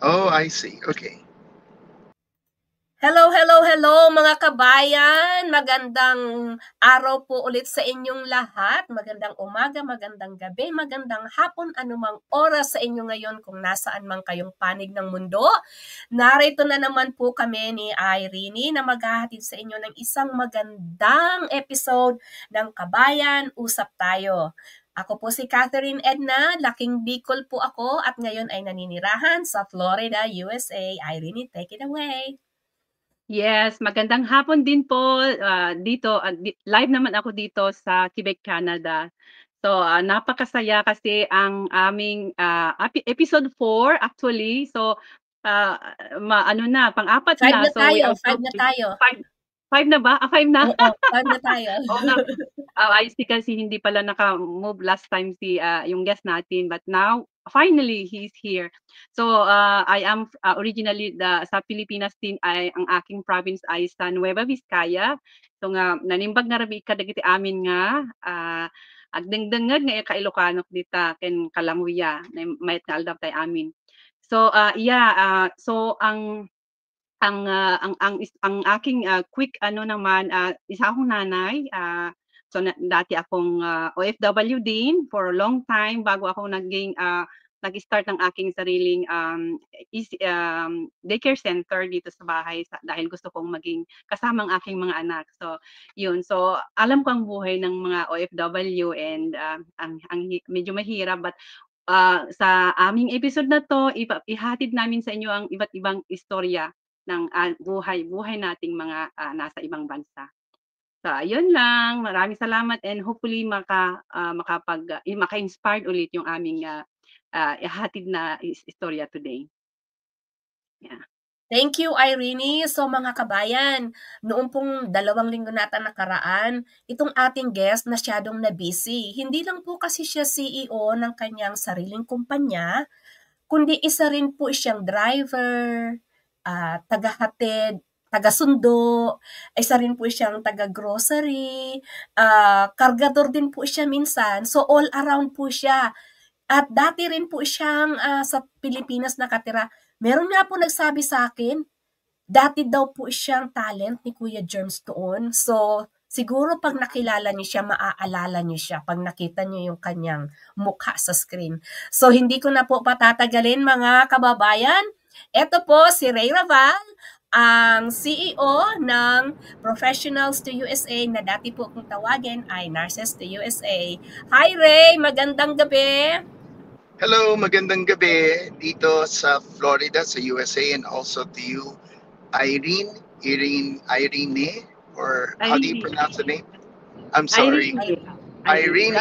Oh, I see. Okay. Hello, hello, hello mga kabayan! Magandang araw po ulit sa inyong lahat. Magandang umaga, magandang gabi, magandang hapon, anumang oras sa inyo ngayon kung nasaan man kayong panig ng mundo. Narito na naman po kami ni Irene na maghahatid sa inyo ng isang magandang episode ng Kabayan Usap Tayo. Ako po si Catherine Edna, laking Bicol po ako at ngayon ay naninirahan sa Florida, USA. Irene, take it away! Yes, magandang hapon din po dito. Live naman ako dito sa Quebec, Canada. So, napakasaya kasi ang aming episode 4 actually. So, ano na, pang-apat 5 na. na So, we tayo, are 5 na tayo. 5 na ba? 5 na? Oo, 5 na tayo. Oo nga. I see kasi hindi pala naka-move last time yung guest natin. But now, finally, he's here. So, I am originally sa Pilipinas din ay ang aking province ay sa Nueva Vizcaya. So nga nanimbag nga rabi kadagiti amin nga agdengdenged nga ka Ilocano dita ken Kalanguya na mayat nga aldab tay amin. So so ang aking quick ano naman isa akong nanay so dati akong OFW din for a long time bago ako nag-start ng aking sariling daycare center dito sa bahay dahil gusto kong maging kasama ang aking mga anak. So, yun. So, alam ko ang buhay ng mga OFW and medyo mahirap but sa aming episode na to, ihatid namin sa inyo ang iba't ibang istorya ng buhay nating mga nasa ibang bansa. So, ayun lang. Maraming salamat and hopefully maka-inspired ulit yung aming ihatid na istorya today. Yeah. Thank you, Irene. So mga kabayan, noong pong 2 linggo nata nakaraan, itong ating guest masyadong na busy. Hindi lang po kasi siya CEO ng kanyang sariling kumpanya, kundi isa rin po siyang driver, tagahatid, taga-sundo, isa rin po siyang taga-grocery, kargador din po siya minsan. So all around po siya. At dati rin po siyang sa Pilipinas nakatira. Meron nga po nagsabi sa akin, dati daw po siyang talent ni Kuya Germs doon. So, siguro pag nakilala niyo siya, maaalala niyo siya pag nakita niyo yung kanyang mukha sa screen. So, hindi ko na po patatagalin mga kababayan. Ito po si Ray Raval, ang CEO ng Professionals to USA na dati po kung tawagin ay Nurses to USA. Hi Ray, magandang gabi! Hello, magandang gabi dito sa Florida, sa USA, and also to you, Irene, or how do you pronounce the name? I'm sorry. Irene,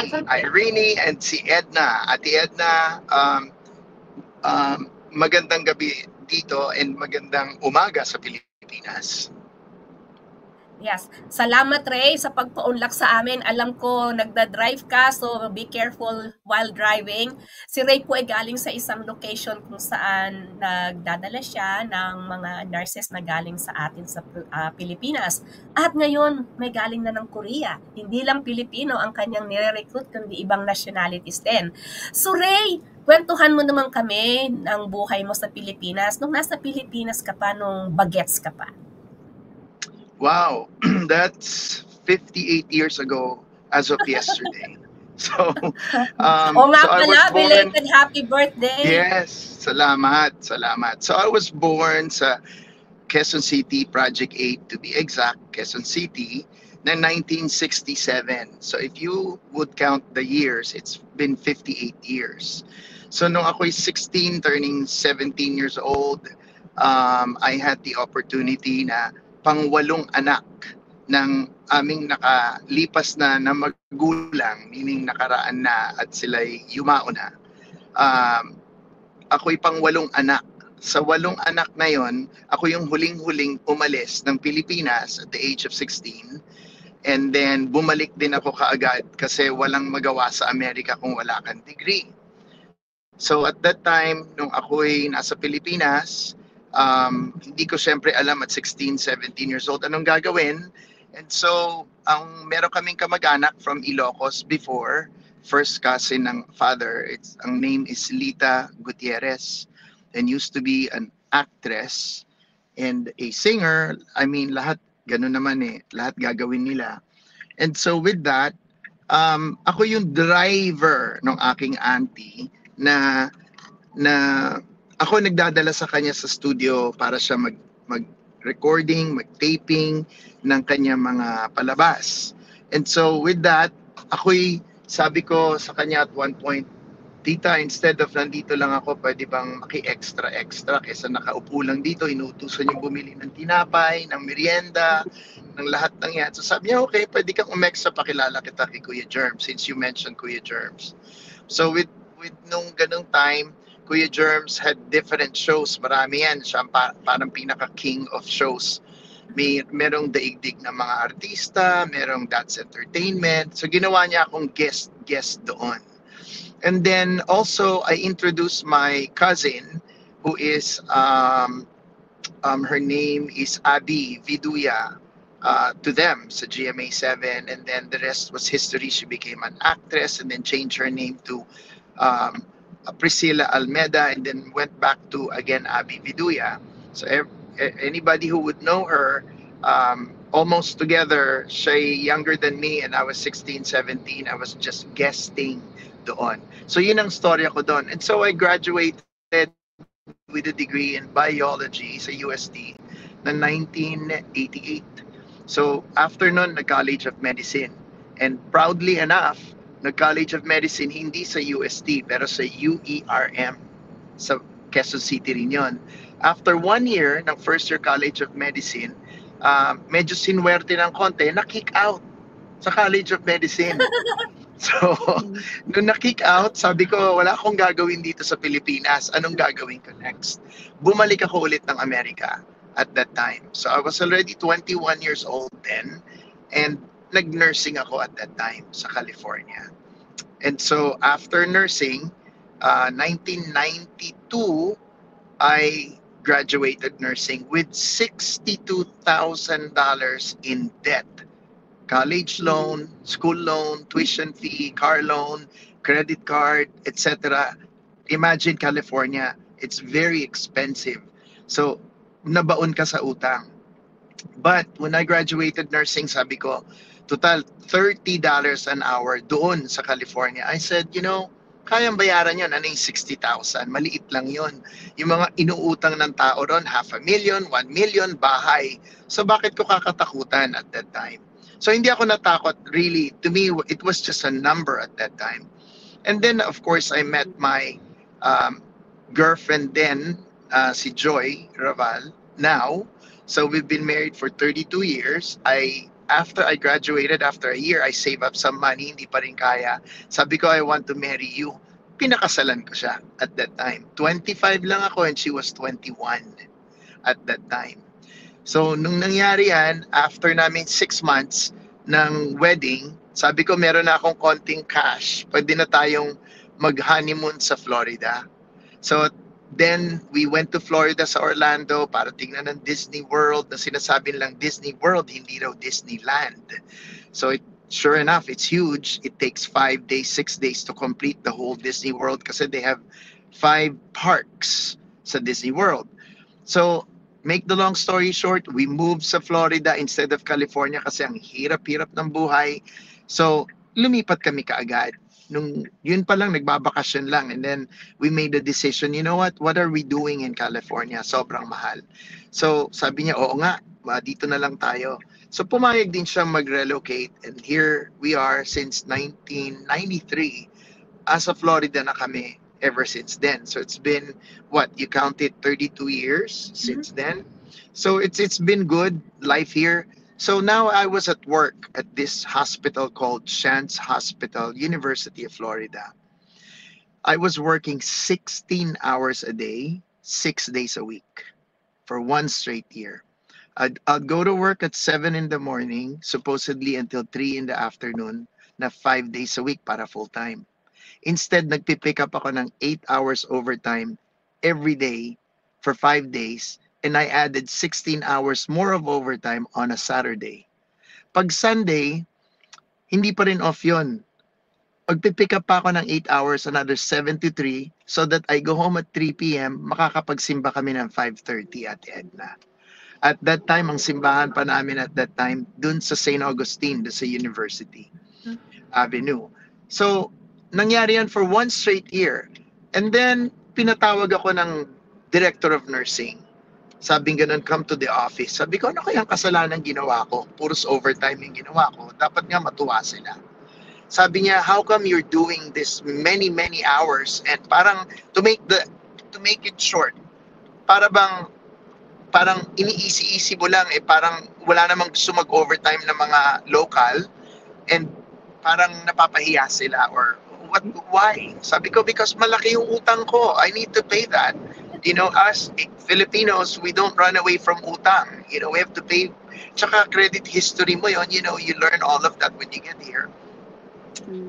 and si Edna. Ate Edna, magandang gabi dito and magandang umaga sa Pilipinas. Yes. Salamat, Ray, sa pagpa-unlock sa amin. Alam ko, nagda-drive ka, so be careful while driving. Si Ray po ay galing sa isang location kung saan nagdadala siya ng mga nurses na galing sa atin sa Pilipinas. At ngayon, may galing na ng Korea. Hindi lang Pilipino ang kanyang nire-recruit, kundi ibang nationalities din. So, Ray, kwentuhan mo naman kami ng buhay mo sa Pilipinas. Nung nasa Pilipinas ka pa, nung bagets ka pa. Wow, that's 58 years ago as of yesterday. So, o nga so I pala, was born, belated happy birthday. Yes, salamat. So I was born sa Quezon City, Project 8 to be exact, Quezon City, na 1967. So if you would count the years, it's been 58 years. So nung ako'y 16, turning 17 years old, I had the opportunity na pang-8 anak ng aming nakalipas na magulang, meaning nakaraan na at sila'y yumao na. Ako'y pang-8 anak. Sa 8 anak na yon, ako yung huling-huling umalis ng Pilipinas at the age of 16. And then bumalik din ako kaagad kasi walang magawa sa Amerika kung wala kang degree. So at that time, nung ako'y nasa Pilipinas, hindi ko siyempre alam at 16, 17 years old anong gagawin. And so, meron kaming kamag-anak from Ilocos before, first cousin ng father. Ang name is Lita Gutierrez. and used to be an actress and a singer. I mean, lahat ganun naman eh. Lahat gagawin nila. And so with that, ako yung driver ng aking auntie na ako nagdadala sa kanya sa studio para siya mag recording, mag-taping ng kanya mga palabas. And so with that, sabi ko sa kanya at one point, Tita, instead of nandito lang ako, pwede bang maki-extra kaysa nakaupo lang dito, inutusan yung bumili ng tinapay, ng merienda, ng lahat ng yan. So sabi niya, okay, pwede kang umextra, pakilala kita kay Kuya Germs since you mentioned Kuya Germs. So with nung ganung time, Kuya Germs had different shows. Marami yan. Siya parang pinaka-king of shows. Merong daigdig na mga artista, merong That's Entertainment. So ginawa niya akong guest doon. And then also, I introduced my cousin, who is, her name is Abby Viduya, to them sa GMA7. And then the rest was history. She became an actress and then changed her name to Priscilla Almeda, and then went back to, again, Abby Viduya. So anybody who would know her, almost together, siya younger than me, and I was 16, 17. I was just guesting doon. So yun ang storya ko doon. And so I graduated with a degree in biology sa UST na 1988. So after nun, nag-College of Medicine. And proudly enough, nag-College of Medicine hindi sa UST pero sa UERM sa Quezon City rin yun. After 1 year ng first year College of Medicine, medyo sinwerte ng konti, na-kick out sa College of Medicine. So, nung na-kick out, sabi ko, wala akong gagawin dito sa Pilipinas. Anong gagawin ko next? Bumalik ako ulit ng Amerika at that time. So, I was already 21 years old then, and nag-nursing ako at that time sa California. And so, after nursing, 1992, I graduated nursing with $62,000 in debt. College loan, school loan, tuition fee, car loan, credit card, etc. Imagine California, it's very expensive. So, nabaon ka sa utang. But when I graduated nursing, sabi ko, total $30 an hour doon sa California. I said, kayang bayaran yun. Ano yung 60,000? Maliit lang yun. Yung mga inuutang ng tao ron, 500,000, 1 million, bahay. So bakit ko kakatakutan at that time? So hindi ako natakot, really. To me, it was just a number at that time. And then, of course, I met my girlfriend then, si Joy Raval, now. So we've been married for 32 years. After I graduated, after a year, I saved up some money, hindi pa rin kaya. Sabi ko, I want to marry you. Pinakasalan ko siya at that time. 25 lang ako and she was 21 at that time. So, nung nangyari yan, after namin 6 months ng wedding, sabi ko, meron na akong konting cash. Pwede na tayong mag-honeymoon sa Florida. So, then, we went to Florida sa Orlando para tingnan ng Disney World na sinasabi lang Disney World, hindi raw Disneyland. So, sure enough, it's huge. It takes 5 days, 6 days to complete the whole Disney World kasi they have 5 parks sa Disney World. So, make the long story short, we moved sa Florida instead of California kasi ang hirap-hirap ng buhay. So, lumipat kami kaagad. Nung yun pa lang, nagbabakasyon lang. And then, we made the decision, you know what are we doing in California? Sobrang mahal. So, sabi niya, oo nga, dito na lang tayo. So, pumayag din siya mag-relocate. And here we are since 1993. As a Florida na kami ever since then. So, it's been, you counted 32 years since then. So, it's been good life here. So now I was at work at this hospital called Shands Hospital, University of Florida. I was working 16 hours a day, 6 days a week for 1 straight year. I'd go to work at 7 in the morning, supposedly until 3 in the afternoon, na 5 days a week para full-time. Instead, nagpipick up ako ng 8 hours overtime every day for 5 days. And I added 16 hours more of overtime on a Saturday. Pag Sunday, hindi pa rin off yun. magpipick up pa ako ng 8 hours, another 73, so that I go home at 3 p.m., makakapagsimba kami ng 5:30 at Edna. At that time, ang simbahan pa namin at that time, dun sa St. Augustine, dun sa University Avenue. So, nangyari yan for 1 straight year. And then, pinatawag ako ng director of nursing. Sabing ganun, come to the office. Sabi ko, ano kayang kasalanan ginawa ko? Puros overtime yung ginawa ko. Dapat nga matuwa sila. Sabi niya, how come you're doing this many hours? And parang to make it short, parang iniisi-isi mo lang parang wala namang gusto mag-overtime ng mga local, and parang napapahiya sila, or why? Sabi ko, because malaki yung utang ko. I need to pay that. You know, us Filipinos, we don't run away from utang. You know, we have to pay. Tsaka credit history mo yon, you know, you learn all of that when you get here.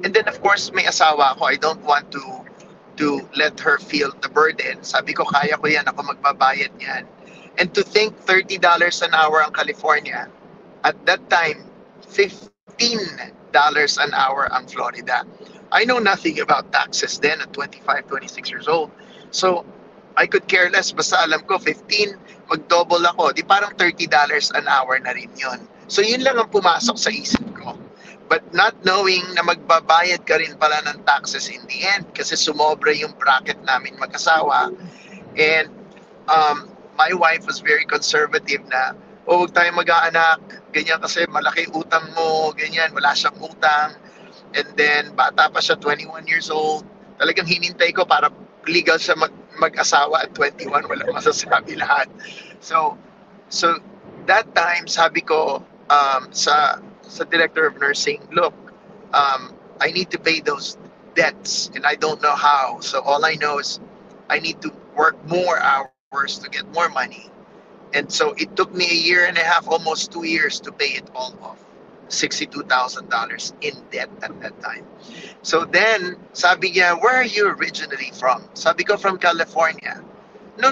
And then of course, may asawa ako. I don't want to let her feel the burden. Sabi ko, kaya ko yan, ako magbabayad yan. And to think $30 an hour ang California, at that time, $15 an hour ang Florida. I know nothing about taxes then at 25, 26 years old. So, I could care less. Basta alam ko, 15, mag-double ako. Di parang $30 an hour na rin yun. So, yun lang ang pumasok sa isip ko. But not knowing na magbabayad ka rin pala ng taxes in the end, kasi sumobra yung bracket namin mag-asawa. And my wife was very conservative na, huwag tayong mag-aanak, ganyan kasi malaki utang mo, ganyan, wala siyang utang. And then, bata pa siya, 21 years old. Talagang hinintay ko para legal siya mag-asawa at 21, walang masasabi lahat. So that time, sabi ko sa director of nursing, look, I need to pay those debts and I don't know how. So all I know is I need to work more hours to get more money. And so it took me a year and a half, almost 2 years to pay it all off. $62,000 in debt at that time. So then, sabi niya, where are you originally from? Sabi ko, from California. No,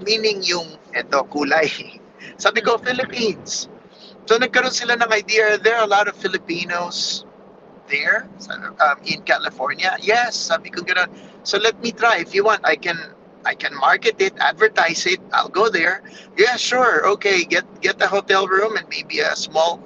meaning yung, eto, kulay. Sabi ko, Philippines. So nagkaroon sila ng idea, there are a lot of Filipinos there in California. Yes, sabi ko gano'n. So let me try. If you want, I can market it, advertise it. I'll go there. Yeah, sure. Okay, get a hotel room and maybe a small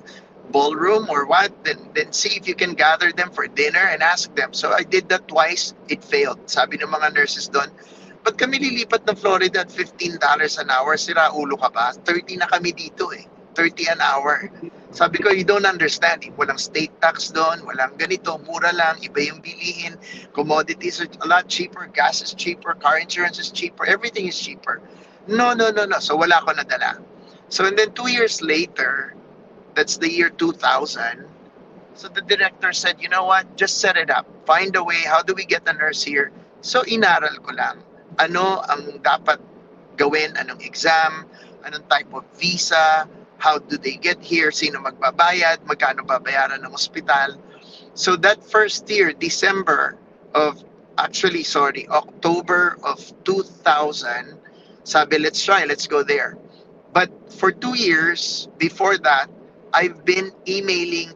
ballroom or what. Then see if you can gather them for dinner and ask them. So I did that twice. It failed. Sabi ng mga nurses doon, ba't kami lilipat ng Florida at $15 an hour? Sira ulo ka ba? 30 na kami dito eh. 30 an hour. Sabi ko, you don't understand. Walang state tax doon, walang ganito, mura lang, iba yung bilihin. Commodities are a lot cheaper, gas is cheaper, car insurance is cheaper, everything is cheaper. No. So wala ko nadala. So and then 2 years later, that's the year 2000, so the director said, you know what, just set it up. Find a way, how do we get a nurse here? So inaral ko lang. Ano ang dapat gawin, anong exam, anong type of visa, how do they get here, sino magbabayad, magkano babayaran ng ospital. So that first year, October of 2000, sabi, let's try, let's go there. But for 2 years before that, I've been emailing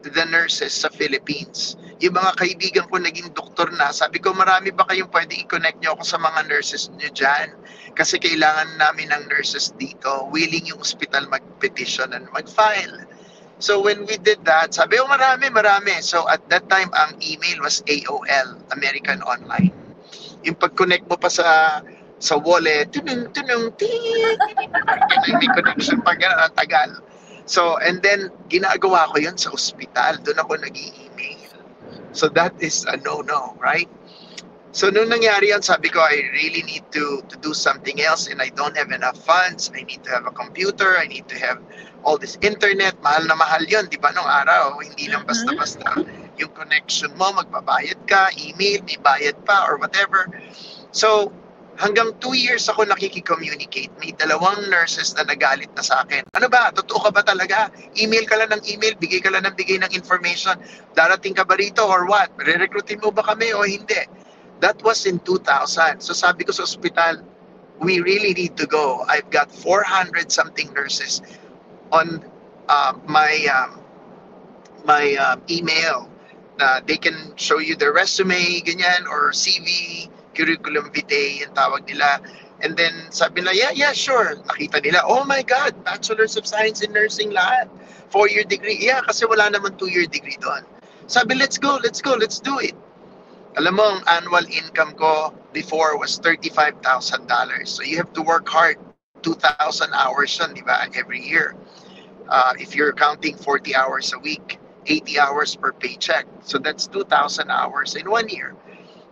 the nurses sa Philippines. Yung mga kaibigan ko naging doktor na, sabi ko, marami ba kayong pwede i-connect nyo ako sa mga nurses nyo dyan? Kasi kailangan namin ng nurses dito. Willing yung hospital mag-petition and mag-file. So when we did that, sabi ko, marami. So at that time, ang email was AOL, American Online. Yung pag-connect mo pa sa wallet, may connection pa gano'n, ang tagal. So, and then, ginagawa ko yun sa ospital. Doon ako nag-i-email. So, that is a no-no, right? So, nung nangyari yan, sabi ko, I really need to do something else and I don't have enough funds. I need to have a computer. I need to have all this internet. Mahal na mahal yun, di ba, nung araw? Hindi lang basta-basta. Yung connection mo, magbabayad ka, email, may bayad pa, or whatever. So, hanggang 2 years ako nakikicommunicate. May 2 nurses na nagalit na sa akin. Ano ba? Totoo ka ba talaga? Email ka lang ng email, bigay ka lang ng bigay ng information. Darating ka ba rito or what? Re-recruitin mo ba kami o hindi? That was in 2000. So sabi ko sa ospital, we really need to go. I've got 400 something nurses on my email. they can show you their resume, ganyan, or CV, curriculum vitae, yung tawag nila. And then sabi nila, yeah, sure. Nakita nila, oh my God, Bachelor's of Science in Nursing lahat. 4-year degree. Yeah, kasi wala naman 2-year degree doon. Sabi, let's go, let's do it. Alam mo, ang annual income ko before was $35,000. So you have to work hard. 2,000 hours yun, di ba, every year. If you're counting 40 hours a week, 80 hours per paycheck. So that's 2,000 hours in 1 year.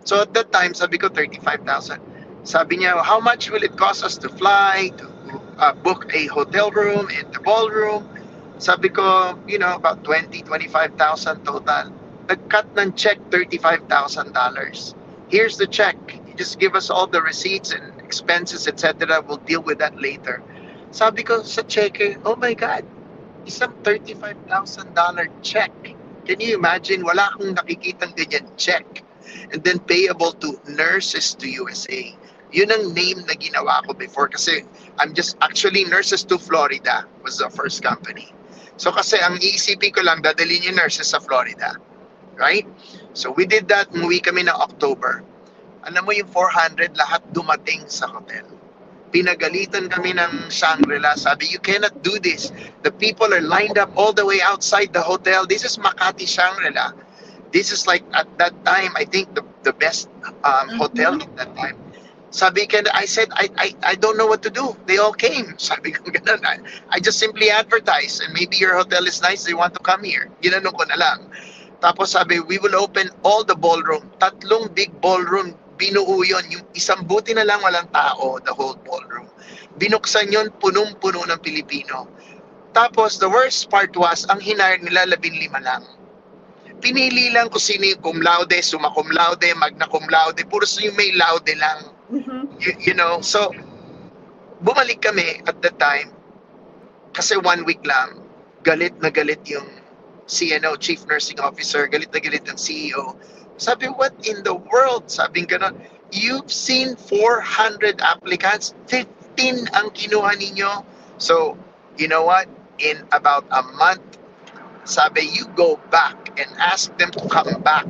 So at that time, sabi ko 35,000. Sabi niya, how much will it cost us to fly, to book a hotel room and the ballroom? Sabi ko, about 20,000, 25,000 total. Nag-cut ng check, $35,000. Here's the check. You just give us all the receipts and expenses, etc. We'll deal with that later. Sabi ko sa checker, oh my God, isang $35,000 check. Can you imagine? Wala akong nakikitang ganyan check. And then payable to Nurses to USA. Yun ang name na ginawa ko before kasi actually Nurses to Florida was the first company. So kasi ang iisipin ko lang, dadalhin yung nurses sa Florida. Right? So we did that, umuwi kami ng October. Alam mo yung 400, lahat dumating sa hotel. Pinagalitan kami ng Shangri-La. Sabi, you cannot do this. The people are lined up all the way outside the hotel. This is Makati Shangri-La. This is like, at that time, I think the best hotel at that time. Sabi ko, I said, I don't know what to do. They all came. Sabi ko, ganun. I just simply advertise and maybe your hotel is nice, they want to come here. Ginanong ko na lang. Tapos sabi, we will open all the ballroom. 3 big ballroom. Binuo yun. Yung isang buti na lang walang tao, the whole ballroom. Binuksan yun, punong-puno ng Pilipino. Tapos, the worst part was, ang hinire nila 15 lang. Pinili lang kung sino yung cum laude, summa cum laude, magna cum laude, puro yung may laude lang. So, bumalik kami at that time, kasi 1 week lang, galit na galit yung CNO, Chief Nursing Officer, galit na galit yung CEO. Sabi, what in the world? Sabi gano'n, you've seen 400 applicants, 15 ang kinuha ninyo. So, you know what? In about a month, sabi, you go back and ask them to come back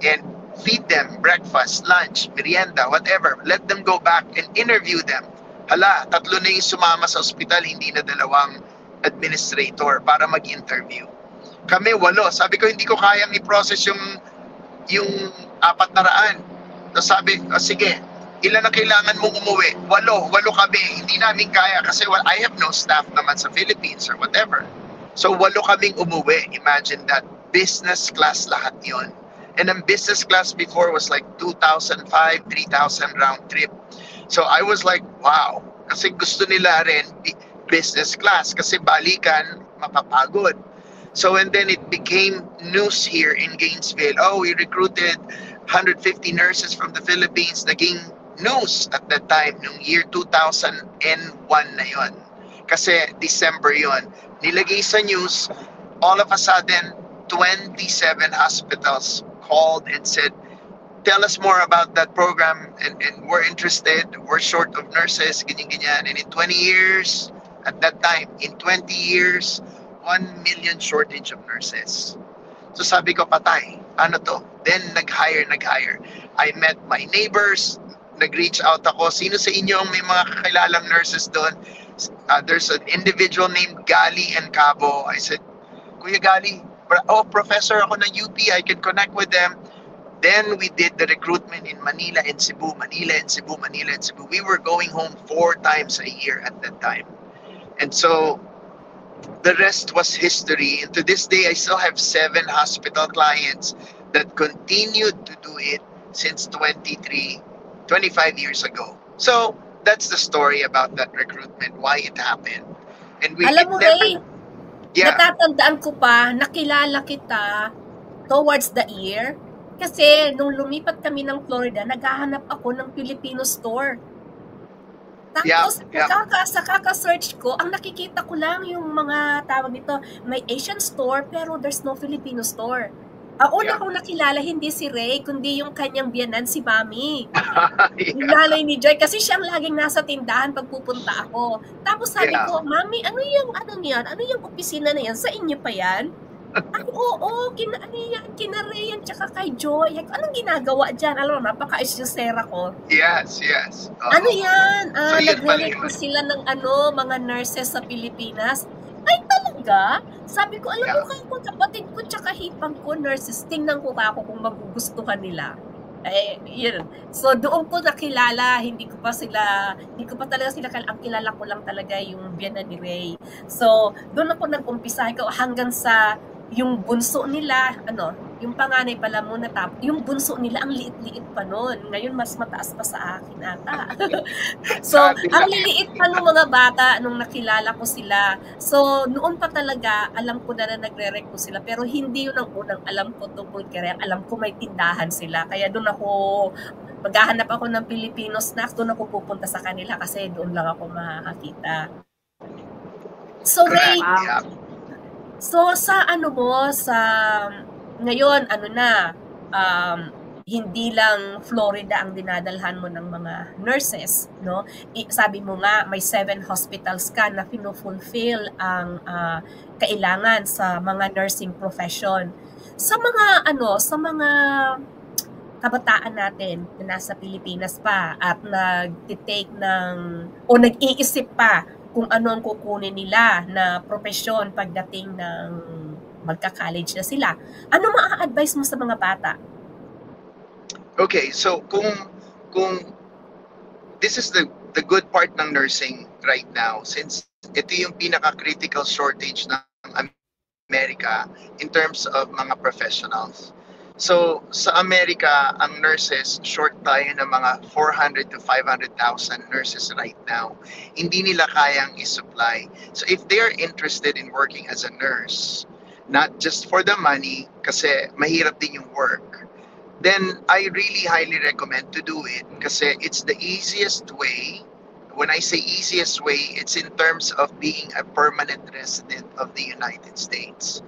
and feed them breakfast, lunch, merienda, whatever. Let them go back and interview them. Hala, 3 na yung sumama sa ospital, hindi na 2 administrator para mag-interview. Kami 8. Sabi ko, hindi ko kayang i-process yung 400. So sabi, sige, ilan na kailangan mong umuwi? 8 kami. Hindi namin kaya kasi I have no staff naman sa Philippines or whatever. So 8 kaming umuwi. Imagine that. Business class lahat yon. And ang business class before was like 2,500, 3,000 round trip. So I was like, wow. Kasi gusto nila rin business class kasi balikan, mapapagod. So and then it became news here in Gainesville. Oh, we recruited 150 nurses from the Philippines. Naging news at that time, nung year 2001 na yon. Kasi December yon. Nilagay sa news, all of a sudden, 27 hospitals called and said, tell us more about that program and we're interested, we're short of nurses, ganyan. And in 20 years, at that time, in 20 years, 1 million shortage of nurses. So sabi ko, patay. Ano to? Then nag-hire. I met my neighbors, nag-reach out ako. Sino sa inyo ang may mga kakilalang nurses doon? There's an individual named Gali and Cabo. I said, Kuya Gali, professor ako ng UP, I can connect with them. Then we did the recruitment in Manila and Cebu. We were going home 4 times a year at that time. And so, the rest was history. And to this day, I still have 7 hospital clients that continued to do it since 25 years ago. So, that's the story about that recruitment, why it happened. And we alam mo, Ray, yeah. Natatandaan ko pa, nakilala kita towards the year. Kasi nung lumipat kami ng Florida, naghahanap ako ng Filipino store. Tapos, sa kaka-search ko, ang nakikita ko lang yung mga tawag nito, may Asian store, pero there's no Filipino store. Ang una kong nakilala, hindi si Ray, kundi yung kanyang biyanan, si Mami. Yung nanay ni Joy, kasi siyang laging nasa tindahan pag pupunta ako. Tapos sabi ko, Mami, ano yung opisina na yan? Sa inyo pa yan? Ay, oo, kina Rhea tsaka kay Joy. Anong ginagawa dyan? Alam mo, napaka-isyusera ko. Yes. Ano Oo. yan? So yun pala Nagre-recruit yun. sila ng mga nurses sa Pilipinas. Ay, talaga? Sabi ko, alam mo, Yeah. kung kapatid ko tsaka hipang ko nurses, tingnan ko ako kung magugustuhan nila. Eh, yun. So, doon ko nakilala, hindi ko pa talaga sila, ang kilala ko lang talaga yung biyanan ni Ray. So, doon ako nag-umpisa hanggang sa yung bunso nila, yung panganay pala muna, yung bunso nila, ang liit-liit pa noon. Ngayon, mas mataas pa sa akin ata. So, Sabi ang lang. liliit pa nung mga bata nung nakilala ko sila. So, noon pa talaga, alam ko na nagre-recruit sila. Pero hindi yun ang unang alam ko tungkol kay Ray. Alam ko may tindahan sila. Kaya doon ako, maghahanap ako ng Filipino snacks, doon ako pupunta sa kanila kasi doon lang ako makakita. So, Ray, Yeah. so sa ngayon, hindi lang Florida ang dinadalhan mo ng mga nurses, no? Sabi mo nga, may 7 hospitals ka na fulfill ang kailangan sa mga nursing profession. Sa mga kabataan natin na nasa Pilipinas pa at nag-iisip pa kung ano ang kukunin nila na profesyon pagdating ng magka-college na sila. Ano maa-advise mo sa mga bata? Okay, so kung this is the good part ng nursing right now, since ito yung pinaka-critical shortage ng Amerika in terms of mga professionals. So sa Amerika, ang nurses, short tayo ng mga 400 to 500,000 nurses right now. Hindi nila kayang i-supply. So if they're interested in working as a nurse, not just for the money, kasi mahirap din yung work, then I really highly recommend to do it kasi it's the easiest way. When I say easiest way, it's in terms of being a permanent resident of the United States.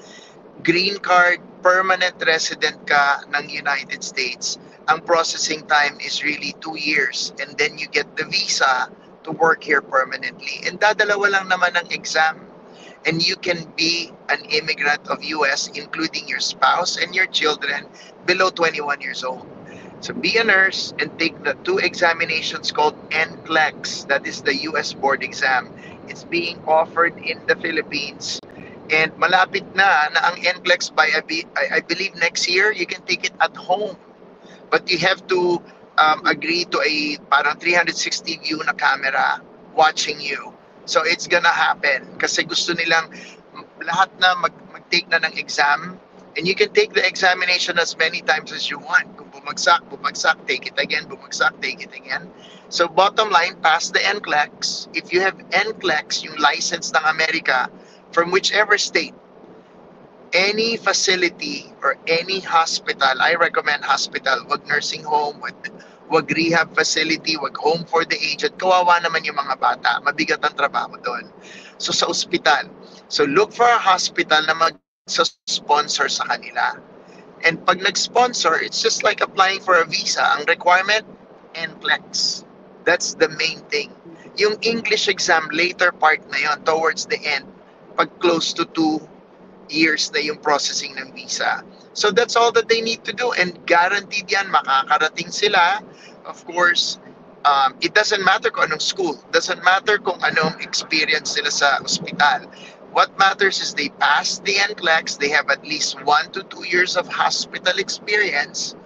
Green card, permanent resident ka ng United States, ang processing time is really 2 years and then you get the visa to work here permanently. And dadalawa lang naman ang exam. And you can be an immigrant of US, including your spouse and your children below 21 years old. So be a nurse and take the 2 examinations called NCLEX. That is the US board exam. It's being offered in the Philippines. And malapit na ang NCLEX by I believe next year. You can take it at home. But you have to agree to a parang 360 view na camera watching you. So it's gonna happen kasi gusto nilang lahat na mag-take na ng exam, and you can take the examination as many times as you want. Kung bumagsak, take it again, bumagsak, take it again. So bottom line, pass the NCLEX. If you have NCLEX, yung license ng Amerika, from whichever state, any facility or any hospital, I recommend hospital, wag nursing home, wag rehab facility, wag home for the aged. Kawawa naman yung mga bata. Mabigat ang trabaho doon. So sa ospital. So look for a hospital na mag-sponsor sa kanila. And pag nag-sponsor, it's just like applying for a visa. Ang requirement, NCLEX. That's the main thing. Yung English exam, later part na yon, towards the end, pag close to 2 years na yung processing ng visa. So that's all that they need to do, and guaranteed yan, makakarating sila. Of course, it doesn't matter kung anong school, doesn't matter kung anong experience sila sa ospital. What matters is they pass the NCLEX, they have at least 1 to 2 years of hospital experience.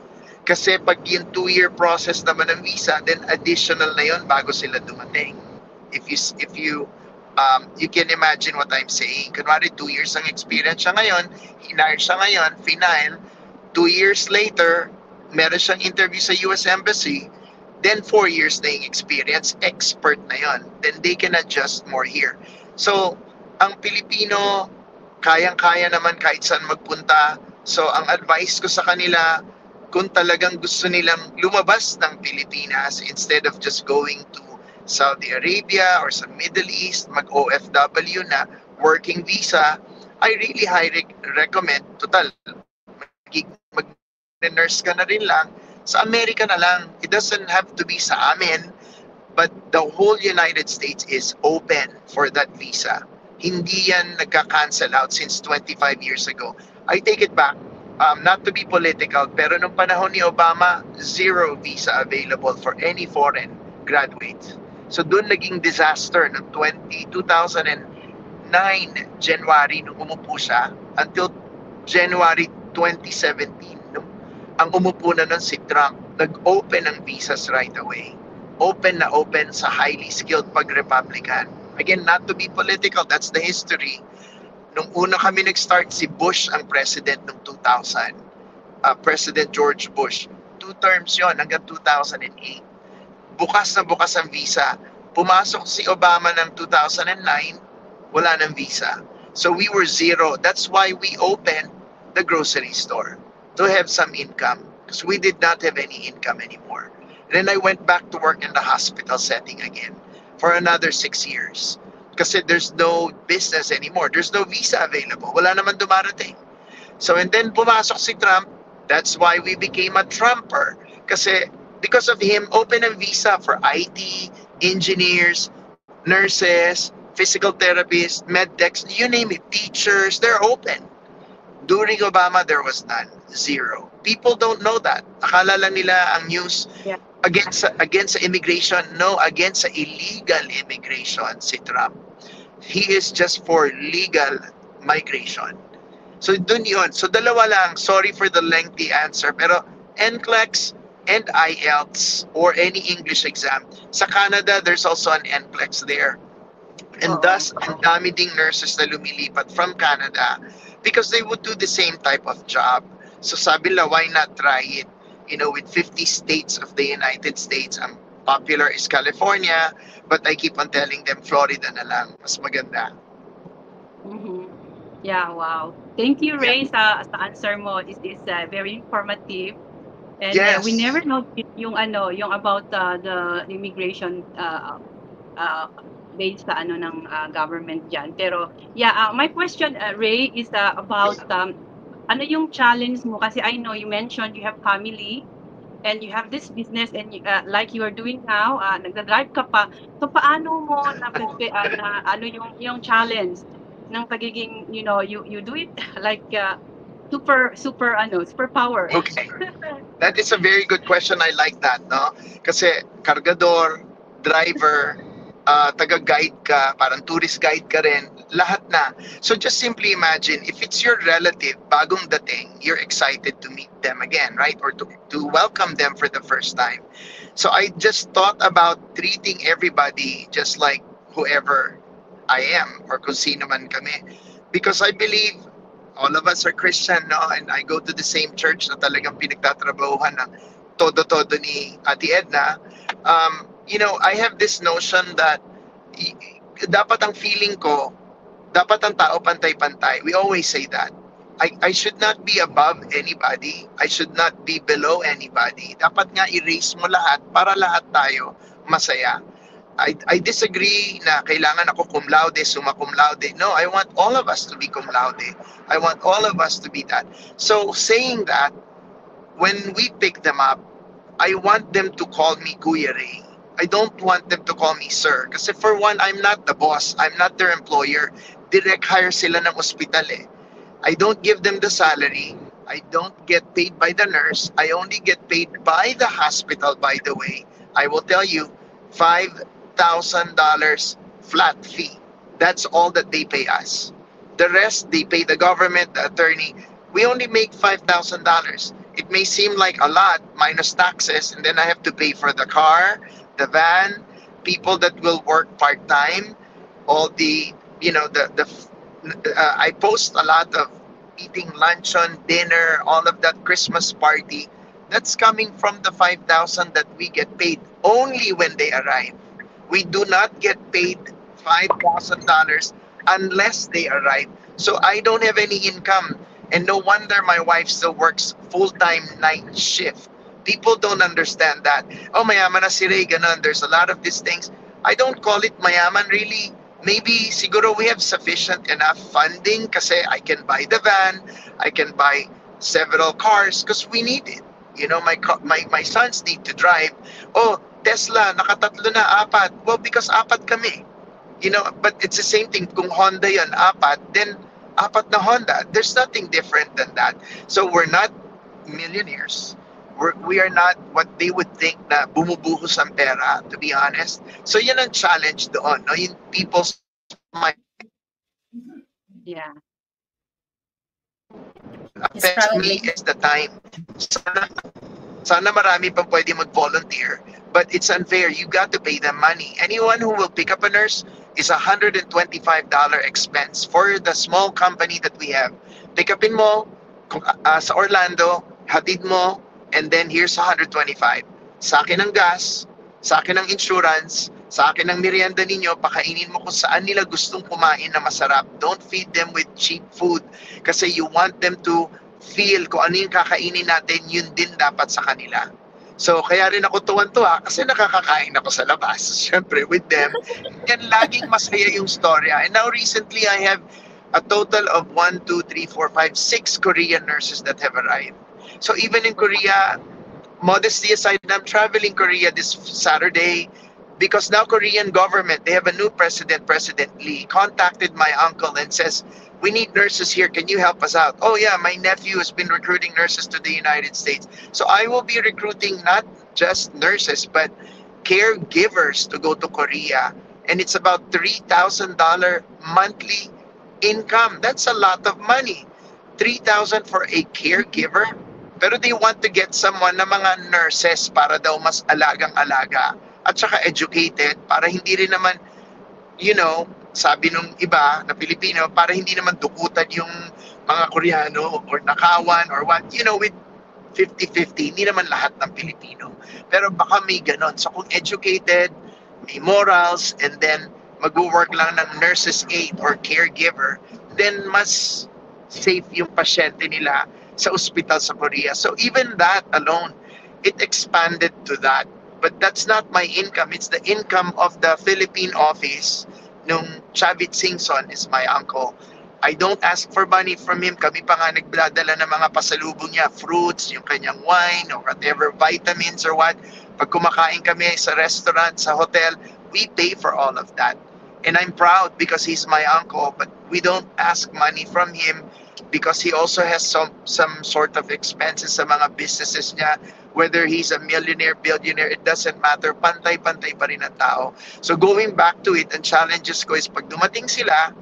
Kasi pag yung 2-year process naman ng visa, then additional na yon bago sila dumating. If you can imagine what I'm saying. Kunwari, 2 years ang experience siya ngayon, hinire siya ngayon, final, 2 years later, meron siyang interview sa US Embassy, then 4 years na yung experience, expert na yon. Then they can adjust more here. So, ang Pilipino, kayang-kaya naman kahit saan magpunta. So, ang advice ko sa kanila, kung talagang gusto nilang lumabas ng Pilipinas instead of just going to Saudi Arabia or sa Middle East, mag-OFW na working visa, I really highly recommend, total, mag-nurse ka na rin lang, sa Amerika na lang. It doesn't have to be sa amin, but the whole United States is open for that visa. Hindi yan nagka-cancel out since 25 years ago. I take it back. Not to be political, pero nung panahon ni Obama, zero visa available for any foreign graduates. So doon naging disaster ng 2009 January nung umupo siya until January 2017 nung ang umupo na nun si Trump, nag-open ng visas right away. Open na open sa highly skilled pag-Republican. Again, not to be political, that's the history. Nung una kami nag-start, si Bush ang president noong 2000. President George Bush. 2 terms yon hanggang 2008. Bukas na bukas ang visa. Pumasok si Obama ng 2009, wala ng visa. So we were zero. That's why we opened the grocery store to have some income because we did not have any income anymore. Then I went back to work in the hospital setting again for another 6 years. Kasi there's no business anymore. There's no visa available. Wala naman dumarating. So, and then pumasok si Trump. That's why we became a Trumper. Kasi because of him, open ang visa for IT, engineers, nurses, physical therapists, med techs, you name it, teachers, they're open. During Obama, there was none. Zero. People don't know that. Akala lang nila ang news against immigration. No, against illegal immigration si Trump. He is just for legal migration. So dun yun. So dalawa lang. Sorry for the lengthy answer. Pero NCLEX and IELTS or any English exam. Sa Canada, there's also an NCLEX there. And thus, ang dami ding nurses na lumilipat from Canada because they would do the same type of job. So sabi nila, why not try it? You know, with 50 states of the United States, ang popular is California, but I keep on telling them Florida na lang, mas maganda. Mm-hmm. Yeah, wow. Thank you, Ray, sa answer mo. Is very informative. And Yes. We never know yung about the immigration based sa ng government diyan. Pero my question, Ray, is about ano yung challenge mo, kasi I know you mentioned you have family and you have this business and like you are doing now, nagda-drive ka pa. So paano mo ano yung challenge ng pagiging, you do it like super power. Okay. That is a very good question. I like that, no? Kasi kargador, driver, taga-guide ka, parang tourist guide ka rin, lahat na. So just simply imagine, if it's your relative, bagong dating, you're excited to meet them again, right? Or to welcome them for the first time. So I just thought about treating everybody just like whoever I am or kung sino man kami. Because I believe all of us are Christian, no? And I go to the same church na talagang pinagtatrabahuhan ng todo-todo ni Ate Edna. I have this notion that dapat ang feeling ko, dapat ang tao pantay-pantay. We always say that. I should not be above anybody. I should not be below anybody. Dapat nga i-raise mo lahat para lahat tayo masaya. I disagree na kailangan ako cum laude, summa cum laude. No, I want all of us to be cum laude. I want all of us to be that. So saying that, when we pick them up, I want them to call me Kuya Ray. I don't want them to call me sir. Kasi for one, I'm not the boss. I'm not their employer. Direct hire sila ng ospital eh. I don't give them the salary. I don't get paid by the nurse. I only get paid by the hospital, by the way. I will tell you, $5,000 flat fee. That's all that they pay us. The rest, they pay the government, the attorney. We only make $5,000. It may seem like a lot, minus taxes, and then I have to pay for the car, the van, people that will work part-time, all the, I post a lot of eating luncheon, dinner, all of that Christmas party. That's coming from the $5,000 that we get paid only when they arrive. We do not get paid $5,000 unless they arrive. So I don't have any income. And no wonder my wife still works full-time night shift. People don't understand that. Oh, mayaman na si Ray, ganun. There's a lot of these things. I don't call it mayaman really. Maybe siguro we have sufficient enough funding kasi I can buy the van, I can buy several cars because we need it. My sons need to drive. Oh, Tesla, nakatatlo na, apat. Well, because apat kami. You know, but it's the same thing. Kung Honda yun, apat, then apat na Honda. There's nothing different than that. So we're not millionaires. We are not what they would think na bumubuhos ang pera, to be honest. So yun ang challenge doon, no? Yung people's mind Yeah. affects me is the time. Sana marami pang pwede mag-volunteer, but it's unfair. You got to pay them money. Anyone who will pick up a nurse is $125 expense for the small company that we have. Pick upin mo sa Orlando, hatid mo, and then here's 125. Sa akin ang gas, sa akin ang insurance, sa akin ang merienda ninyo, pakainin mo kung saan nila gustong kumain na masarap. Don't feed them with cheap food kasi you want them to feel kung ano yung kakainin natin, yun din dapat sa kanila. So, kaya rin ako tuwan-tuwa kasi nakakakain ako sa labas, syempre, with them. And laging masaya yung storya. And now, recently, I have a total of 1, 2, 3, 4, 5, 6 Korean nurses that have arrived. So, even in Korea, modesty aside, I'm traveling Korea this Saturday because now Korean government, they have a new president, President Lee, contacted my uncle and says, we need nurses here. Can you help us out? Oh yeah, my nephew has been recruiting nurses to the United States. So I will be recruiting not just nurses, but caregivers to go to Korea. And it's about $3,000 monthly income. That's a lot of money. $3,000 for a caregiver. Pero they want to get someone na mga nurses para daw mas alagang-alaga at saka educated para hindi rin naman, you know, sabi nung iba na Pilipino, para hindi naman dukutan yung mga Koreano or nakawan or what, you know, with 50-50, hindi naman lahat ng Pilipino. Pero baka may ganon. So kung educated, may morals, and then mag-work lang ng nurse's aide or caregiver, then mas safe yung pasyente nila sa ospital sa Korea. So even that alone, it expanded to that. But that's not my income. It's the income of the Philippine office. Nung Chavit Singson is my uncle. I don't ask for money from him. Kami pa nga nagdadala ng mga pasalubong niya, fruits, yung kanyang wine, or whatever, vitamins or what. Pag kumakain kami sa restaurant, sa hotel, we pay for all of that. And I'm proud because he's my uncle, but we don't ask money from him because he also has some sort of expenses sa mga businesses niya. Whether he's a millionaire, billionaire, it doesn't matter. Pantay-pantay pa rin ang tao. So going back to it, ang challenges ko is pag dumating sila,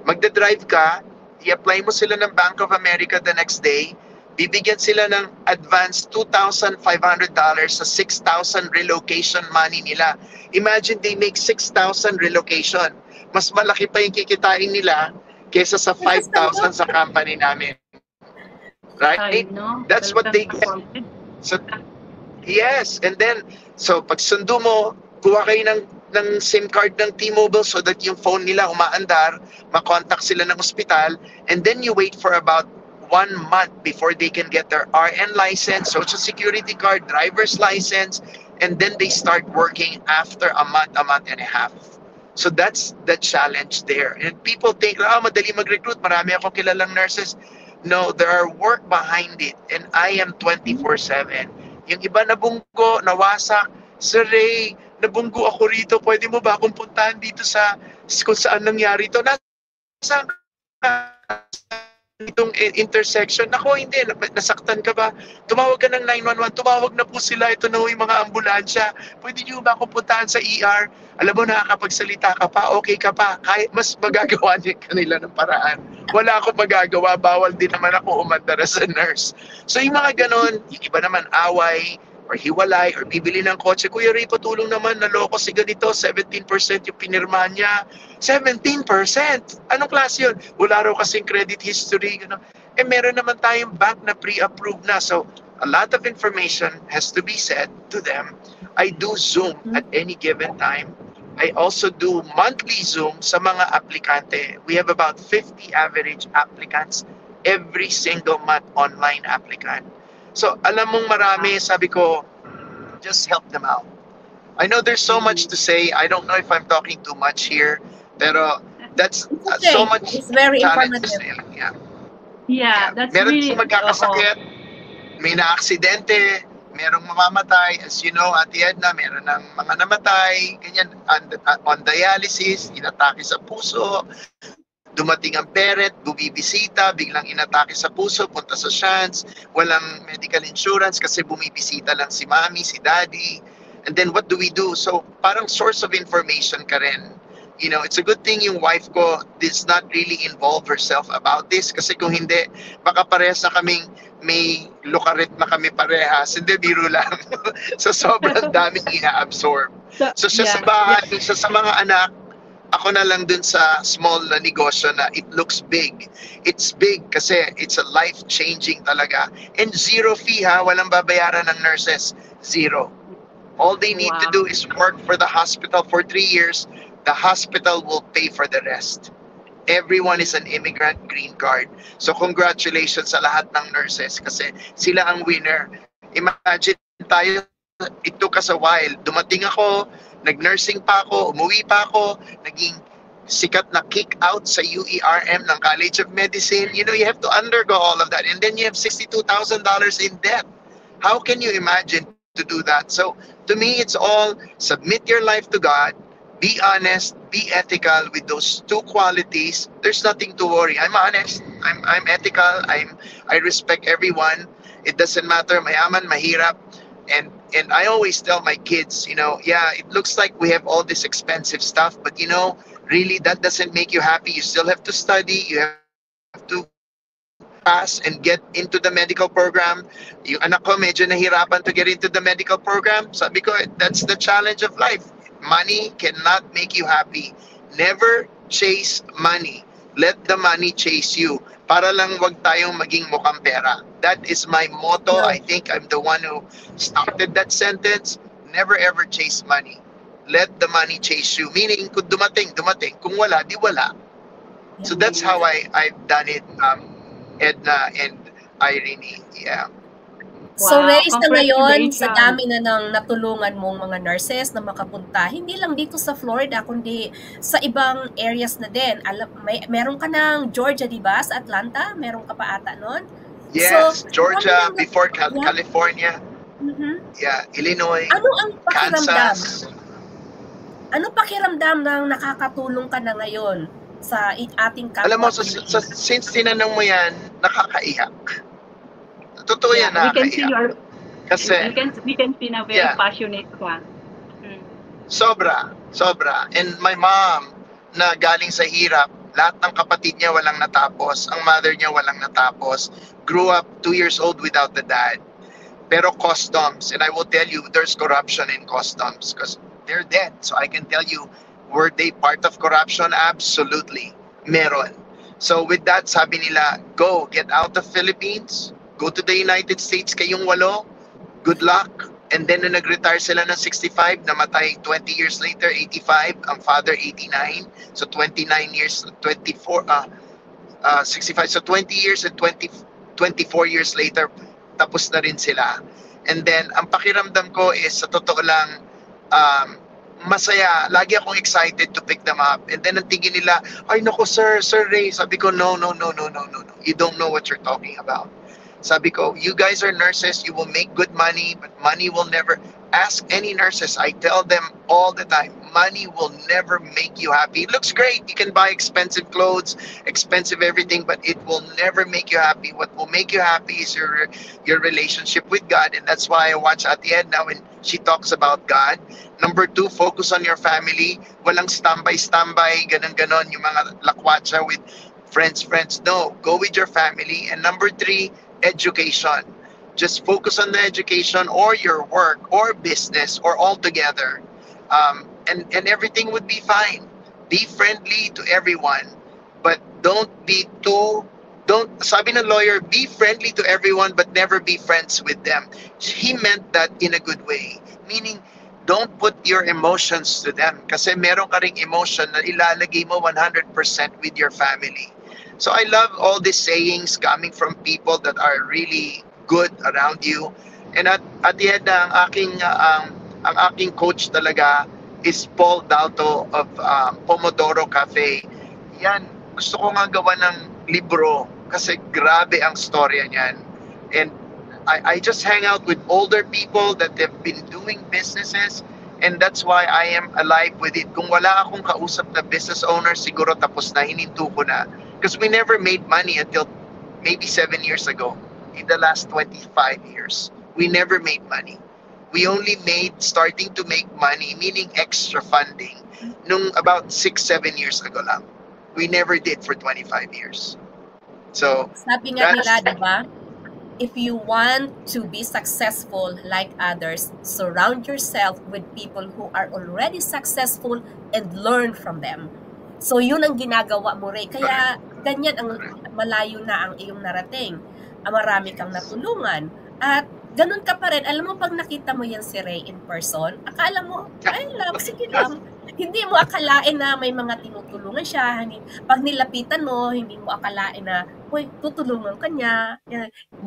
magdadrive ka, i-apply mo sila ng Bank of America the next day, bibigyan sila ng advance $2,500 sa $6,000 relocation money nila. Imagine they make $6,000 relocation. Mas malaki pa yung kikitain nila kesa sa $5,000 sa company namin. Right? That's what they get. So, yes, and then, so pag sundo mo, kuha kayo ng SIM card ng T-Mobile so that yung phone nila umaandar, makontakt sila ng ospital, and then you wait for about 1 month before they can get their RN license, social security card, driver's license, and then they start working after a month and a half. So that's the challenge there. And people think, madali mag-recruit, marami akong kilalang nurses. No, there are work behind it, and I am 24/7. Yung iba nabunggo, nawasak, Sir Ray, nabunggo ako rito, pwede mo ba akong puntahan dito sa kung saan nangyari ito? Nasaan ka? Itong intersection. Ako, hindi, nasaktan ka ba? Tumawag ka ng 911, tumawag na po sila, ito na yung mga ambulansya. Pwede nyo ba akong puntahan sa ER? Alam mo, nakakapagsalita ka pa, okay ka pa, kahit mas magagawa niya kanila ng paraan. Wala akong magagawa, bawal din naman ako umandar as a nurse. So yung mga ganon, yung iba naman away, or hiwalay, or bibili ng kotse, Kuya Ray, patulong naman, naloko si ganito, 17% yung pinirmahan niya. 17%? Anong klase yun? Wala raw kasing credit history. Gano'n. Eh meron naman tayong bank na pre-approved na. So a lot of information has to be said to them. I do Zoom at any given time. I also do monthly Zoom sa mga aplikante. We have about 50 average applicants every single month, online applicant. So alam mong marami, sabi ko, just help them out. I know there's so much to say. I don't know if I'm talking too much here, pero that's so much. It's very informative. Yeah, that's meron really magkakasakit, may na-aksidente, merong mamamatay. As you know, Ate Edna, meron ng mga namatay, ganyan, on dialysis, inatake sa puso, dumating ang parent, bumibisita, biglang inatake sa puso, punta sa shants, walang medical insurance kasi bumibisita lang si mommy, si daddy. And then what do we do? So parang source of information ka rin. You know, it's a good thing yung wife ko does not really involve herself about this kasi kung hindi, baka parehas na kaming may logaritma kami parehas. Hindi, biro lang. So sobrang daming ina-absorb. So siya sa bahay, siya sa mga anak, ako na lang dun sa small na negosyo na it looks big. It's big kasi it's a life-changing talaga. And zero fee ha, walang babayaran ng nurses. Zero. All they need to do is work for the hospital for 3 years. The hospital will pay for the rest. Everyone is an immigrant green card. So congratulations sa lahat ng nurses kasi sila ang winner. Imagine tayo, it took us a while. Dumating ako, nag-nursing pa ako, umuwi pa ako, naging sikat na kick out sa UERM ng College of Medicine. You know, you have to undergo all of that. And then you have $62,000 in debt. How can you imagine to do that? So to me, it's all submit your life to God, be honest, be ethical with those two qualities. There's nothing to worry. I'm honest, I'm ethical, I respect everyone. It doesn't matter, mayaman, mahirap. And I always tell my kids, you know, yeah, it looks like we have all this expensive stuff, but you know, really that doesn't make you happy. You still have to study, you have to pass and get into the medical program. Yung anak ko medyo nahirapan to get into the medical program. Sabi ko, that's the challenge of life. Money cannot make you happy. Never chase money. Let the money chase you. Para lang wag tayong maging mukhang pera. That is my motto. I think I'm the one who started that sentence. Never ever chase money. Let the money chase you. Meaning, kung dumating. Kung wala, di wala. So that's how I've done it, Edna and Irene. Yeah. So Reyes, na ngayon, Congratulations. sa dami na ng natulungan mong mga nurses na makapunta, hindi lang dito sa Florida, kundi sa ibang areas na din. Meron ka ng Georgia, di ba? Sa Atlanta? Meron ka pa ata nun? Yes, So, Georgia, ano before Yeah. California, Mhm. yeah, Illinois, Ano ang pakiramdam? Kansas. Ano pakiramdam ng nakakatulong ka na ngayon sa ating kapwa? Alam mo, since tinanong mo yan, nakakaiyak. Totoo yan, we can see nakakaiyak. Kasi, we can see na very passionate ka. sobra. And my mom, na galing sa hirap, lahat ng kapatid niya walang natapos, ang mother niya walang natapos, grew up 2 years old without the dad. Pero customs, and I will tell you, there's corruption in customs because they're dead. So I can tell you, were they part of corruption? Absolutely. Meron. So with that, sabi nila, go, get out of Philippines, go to the United States, kayong 8, good luck. And then nung nag-retire sila ng 65, namatay 20 years later, 85, ang father 89. So 29 years, 24, 65. So 20 years and 24 years later, tapos na rin sila. And then, ang pakiramdam ko is, sa totoo lang, masaya. Lagi akong excited to pick them up. And then, ang tingin nila, ay naku Sir Ray. Sabi ko, no. You don't know what you're talking about. Sabi ko, you guys are nurses, you will make good money, but money will never, ask any nurses, I tell them all the time, money will never make you happy. It looks great, you can buy expensive clothes, expensive everything, but it will never make you happy. What will make you happy is your relationship with God, and that's why I watch Ate Edna when she talks about God. Number 2, focus on your family. Walang standby, ganon, yung mga lakwatsa with friends. No, go with your family. And number 3, education. Just focus on the education or your work or business or all together, and everything would be fine. Be friendly to everyone, but don't sabi ng lawyer, be friendly to everyone but never be friends with them. He meant that in a good way, meaning don't put your emotions to them kasi meron ka ring emotion na ilalagay mo 100% with your family. So I love all these sayings coming from people that are really good around you. And at the end, ang aking coach talaga is Paul Dalto of Pomodoro Cafe. Yan, gusto ko nga gawa ng libro kasi grabe ang storya niyan. And I just hang out with older people that have been doing businesses, and that's why I am alive with it. Kung wala akong kausap na business owner, siguro tapos na, hininto ko na. Because we never made money until maybe 7 years ago. In the last 25 years, we never made money. We only starting to make money, meaning extra funding, nung about 6-7 years ago lang. We never did for 25 years. So, sabi nga nila, di ba? If you want to be successful like others, surround yourself with people who are already successful and learn from them. So, yun ang ginagawa mo, Ray. Kaya, ganyan ang malayo na ang iyong narating. Marami kang natulungan. At, ganun ka pa rin. Alam mo, pag nakita mo yan si Ray in person, akala mo, ay lang, sige lang. Hindi mo akalain na may mga tinutulungan siya. Pag nilapitan mo, hindi mo akalain na, uy, tutulungan ka niya.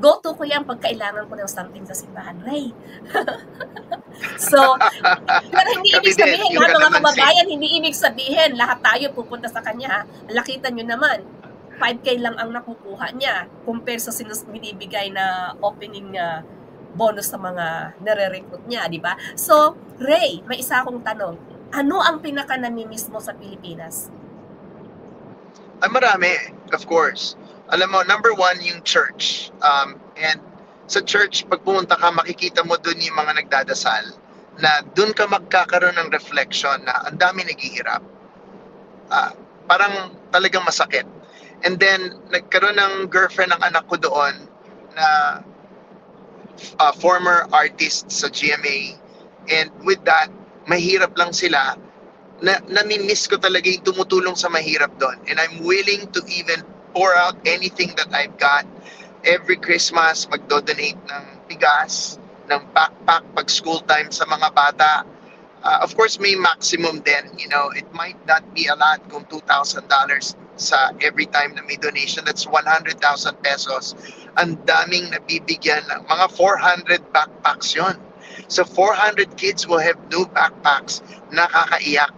Go-to ko yan pag kailangan ko ng something sa simbahan, Ray. So, pero hindi ibig sabihin, mga kababayan, hindi ibig sabihin, lahat tayo pupunta sa kanya. Lakitan nyo naman, 5K lang ang nakukuha niya compare sa binibigay na opening bonus sa mga nare-recruit niya, di ba? So, Ray, may isa akong tanong. Ano ang pinaka-namimiss mo sa Pilipinas? Marami, of course. Alam mo, number one, yung church. And sa church, pag pumunta ka, makikita mo dun yung mga nagdadasal na dun ka magkakaroon ng reflection na ang dami naghihirap. Parang talagang masakit. And then, nagkaroon ng girlfriend ng anak ko doon na former artist sa GMA. And with that, mahirap lang sila. Nami-miss ko talaga yung tumutulong sa mahirap doon. And I'm willing to even pour out anything that I've got. Every Christmas, magdo-donate ng bigas, ng backpack pag school time sa mga bata. Of course, may maximum din. You know, it might not be a lot kung $2,000 sa every time na may donation. That's 100,000 pesos. Ang daming nabibigyan ng mga 400 backpacks yon. So 400 kids will have new backpacks. Nakakaiyak.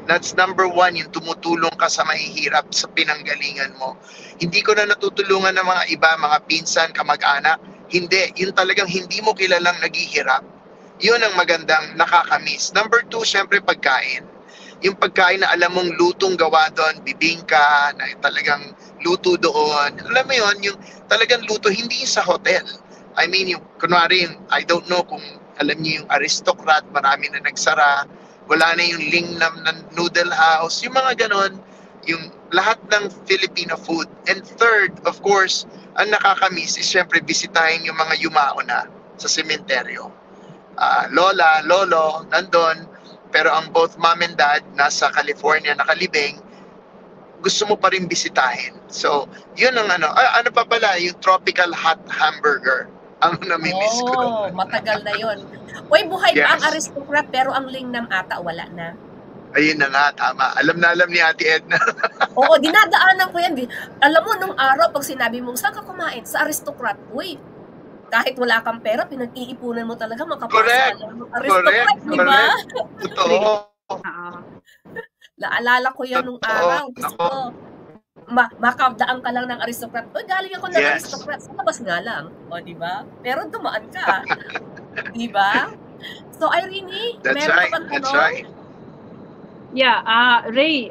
That's number one, yung tumutulong ka sa mahihirap sa pinanggalingan mo. Hindi ko na natutulungan ng mga iba, mga pinsan, kamag-anak. Hindi. Yun talagang hindi mo kilalang naghihirap. Yun ang magandang nakakamiss. Number two, syempre pagkain. Yung pagkain na alam mong lutong gawa doon, bibingka, na talagang luto doon. Alam mo yun, yung talagang luto, hindi sa hotel. I mean, yung, kunwari, I don't know kung alam niyo yung Aristocrat, marami na nagsara, wala na yung Lingnam ng Noodle House, yung mga ganon, yung lahat ng Filipino food. And third, of course, ang nakakamiss is syempre bisitahin yung mga yumao na sa sementeryo. Lola, lolo, nandun, pero ang both mom and dad nasa California nakalibing, gusto mo pa rin bisitahin. So, yun ang ano pa pala, yung tropical hot hamburger. Ang namimiss ko. Matagal na yun. Uy, buhay pa ang Aristocrat pero ang Lingnam ata wala na. Ayun na nga, tama. Alam na alam ni Ate Edna. Oo, dinadaanan ko yan. Alam mo, nung araw, pag sinabi mo, saan ka kumain? Sa Aristocrat. Uy, kahit wala kang pera, pinag-iipunan mo talaga makapasa. Aristocrat, di ba? Totoo. Naalala ko yan nung araw. Gusto makabdaan ka lang ng Aristocrat. O, galing ako ng Aristocrat. Sa labas nga lang. O, di ba? Pero dumaan ka. Di ba? So, Irene, meron ka bang tanong? That's right. Yeah, Ray,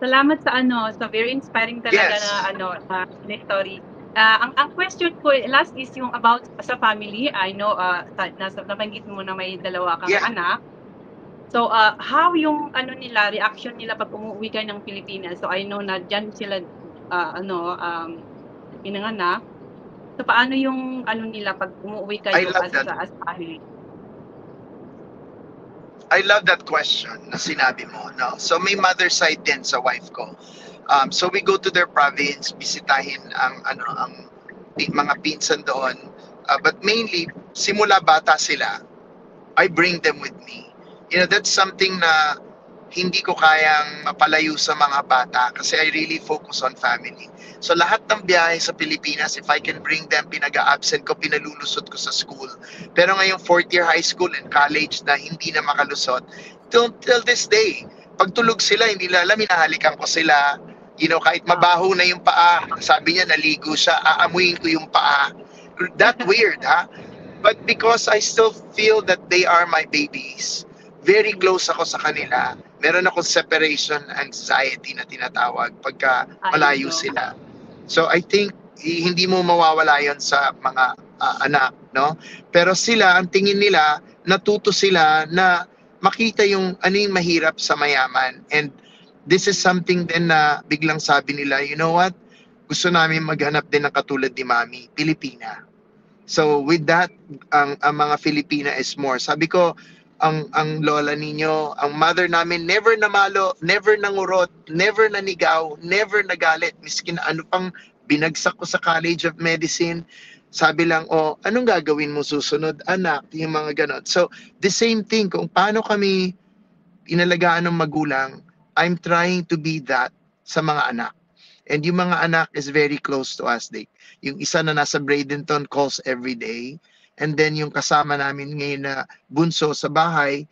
salamat sa very inspiring talaga na story. Ang question ko last is yung about sa family. I know nabanggit mo na may dalawa kang anak. So, how yung reaction nila pag umuwi kayo ng Pilipinas? So, I know na dyan sila, pinanganak. So, paano yung, nila pag umuwi kayo as family? I love that question na sinabi mo, no? So, may mother side din sa wife ko. So, we go to their province, bisitahin ang mga pinsan doon. But mainly, simula bata sila, I bring them with me. You know, that's something na hindi ko kayang mapalayo sa mga bata kasi I really focus on family. So lahat ng biyahe sa Pilipinas, if I can bring them, pinag-a-absent ko, pinalulusot ko sa school. Pero ngayong 4th year high school and college na hindi na makalusot, till this day, pag tulog sila, hindi nila alam, hinahalikan ko sila. You know, kahit mabaho na yung paa, sabi niya naligo siya, aamuin ko yung paa. that weird, ha? But because I still feel that they are my babies, very close ako sa kanila. Meron akong separation anxiety na tinatawag pagka I malayo know. sila. So I think hindi mo mawawala yon sa mga anak, no? Pero sila, ang tingin nila, natuto sila na makita yung ano yung mahirap sa mayaman. And this is something din na biglang sabi nila, you know what? Gusto namin maghanap din ng katulad ni Mami, Pilipina. So with that, ang mga Filipina is more. Sabi ko, ang lola ninyo, ang mother namin, never namalo, never nangurot, never nanigaw, never nagalit. Miskin ano pang binagsak ko sa College of Medicine, sabi lang, oh, anong gagawin mo susunod, anak? Yung mga ganon. So the same thing, kung paano kami inalagaan ng magulang, I'm trying to be that sa mga anak. And yung mga anak is very close to us. Yung isa na nasa Bradenton calls every day. And then yung kasama namin ngayon na bunso sa bahay,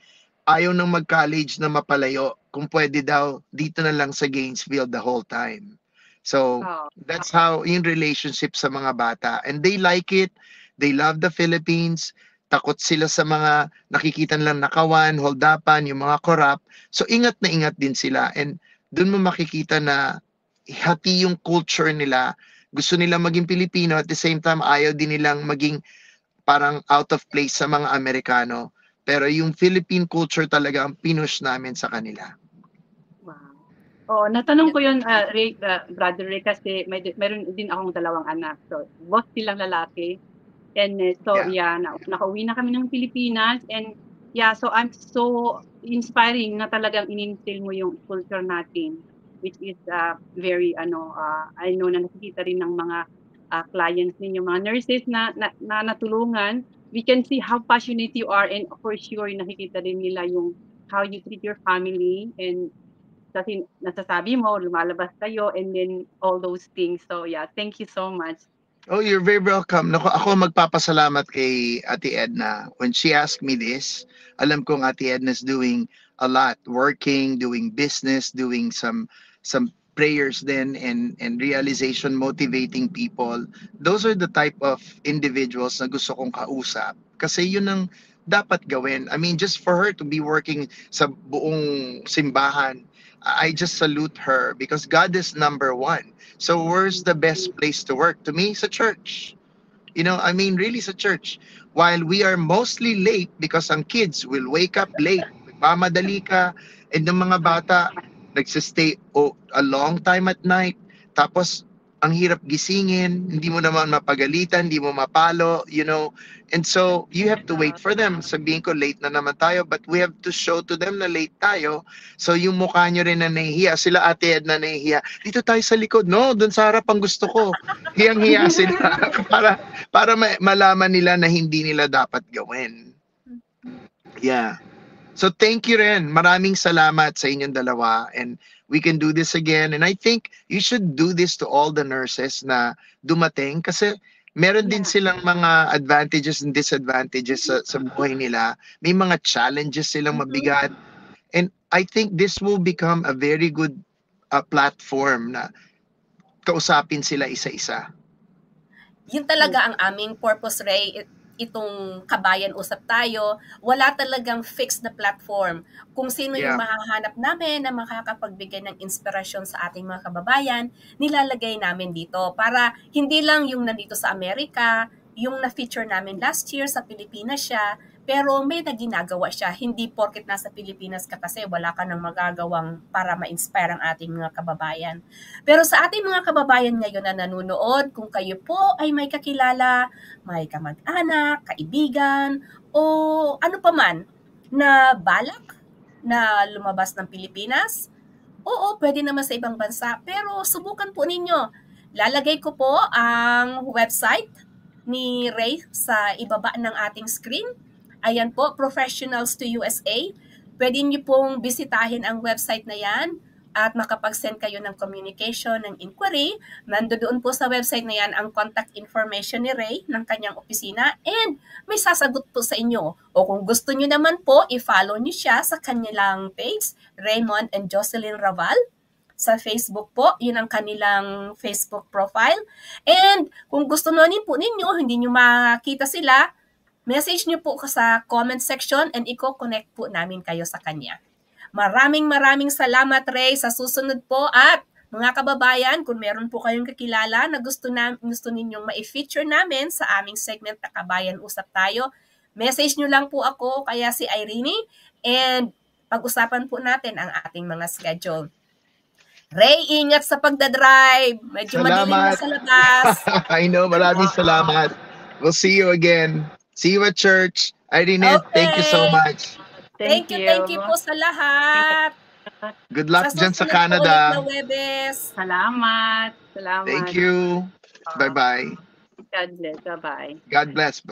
ayaw nang mag-college na mapalayo. Kung pwede daw, dito na lang sa Gainesville the whole time. So that's how yung relationship sa mga bata. And they like it. They love the Philippines. Takot sila sa mga nakikita lang nakawan, holdapan, yung mga corrupt. So ingat na ingat din sila. And dun mo makikita na hati yung culture nila. Gusto nila maging Pilipino, at the same time ayaw din nilang maging parang out of place sa mga Amerikano. Pero yung Philippine culture talaga ang pinush namin sa kanila. Wow. Oh, natanong ko yun, Ray, Brother Ray, kasi meron din akong dalawang anak. So, both silang lalaki. And so, nakauwi na kami ng Pilipinas. And so I'm so inspiring na talagang ininstill mo yung culture natin, which is very, I know na nakikita rin ng mga clients ninyo, mga nurses na natulungan. We can see how passionate you are, and for sure, nakikita rin nila yung how you treat your family, and kasi nasasabi mo, lumalabas kayo, and then all those things. So thank you so much. Oh, you're very welcome. Ako magpapasalamat kay Ate Edna. When she asked me this, alam kong Ate Edna's doing a lot, working, doing business, doing some prayers then, and realization, motivating people. Those are the type of individuals na gusto kong kausap. Kasi yun ang dapat gawin. I mean, just for her to be working sa buong simbahan, I just salute her because God is number one. So where's the best place to work? To me, sa church. You know, I mean, really sa church. While we are mostly late because ang kids will wake up late, mamadali ka, and ng mga bata, nagsistay a long time at night. Tapos, ang hirap gisingin, hindi mo naman mapagalitan, hindi mo mapalo, you know. And so, you have to wait for them. Sabihin ko, late na naman tayo, but we have to show to them na late tayo. So, yung mukha nyo rin na nahihiya, sila Ate Ed na nahihiya, dito tayo sa likod. No, dun sa harap ang gusto ko. Hiyang-hiya sila para malaman nila na hindi nila dapat gawin. Yeah. So thank you rin. Maraming salamat sa inyong dalawa, and we can do this again. And I think you should do this to all the nurses na dumating kasi meron din silang mga advantages and disadvantages sa buhay nila. May mga challenges silang mabigat. And I think this will become a very good platform na kausapin sila isa-isa. Yun talaga ang aming purpose, Ray. Itong Kabayan Usap Tayo, wala talagang fixed na platform. Kung sino yung mahahanap namin na makakapagbigay ng inspirasyon sa ating mga kababayan, nilalagay namin dito para hindi lang yung nandito sa Amerika, yung na-feature namin last year sa Pilipinas siya, pero may naginagawa siya. Hindi porket nasa Pilipinas ka kasi wala ka nang magagawang para ma-inspire ang ating mga kababayan. Pero sa ating mga kababayan ngayon na nanonood, kung kayo po ay may kakilala, may kamag-anak, kaibigan, o ano pa man na balak na lumabas ng Pilipinas, oo, pwede naman sa ibang bansa, pero subukan po ninyo. Lalagay ko po ang website ni Ray sa ibaba ng ating screen. Ayan po, Professionals to USA. Pwede niyo pong bisitahin ang website na yan at makapag-send kayo ng communication, ng inquiry. Nandoon po sa website na yan ang contact information ni Ray ng kanyang opisina, and may sasagot po sa inyo. O kung gusto niyo naman po, i-follow niyo siya sa kanilang page, Raymond and Jocelyn Raval. sa Facebook po. Yun ang kanilang Facebook profile. And kung gusto namin po ninyo, hindi nyo makita sila, message nyo po sa comment section and i-connect po namin kayo sa kanya. Maraming salamat, Ray, sa susunod po. At mga kababayan, kung meron po kayong kakilala na gusto ninyong ma-feature namin sa aming segment na Kabayan Usap Tayo, message nyo lang po ako, kaya si Irene, and pag-usapan po natin ang ating mga schedule. Ray, ingat sa pagdadrive. Medyo madilim na sa labas. I know, maraming salamat. We'll see you again. See you at church. Irene, thank you so much. Thank you po sa lahat. Good luck dyan sa susunod Canada. po ulit na Webes. Salamat. Thank you. Bye-bye. God bless. Bye-bye. God bless.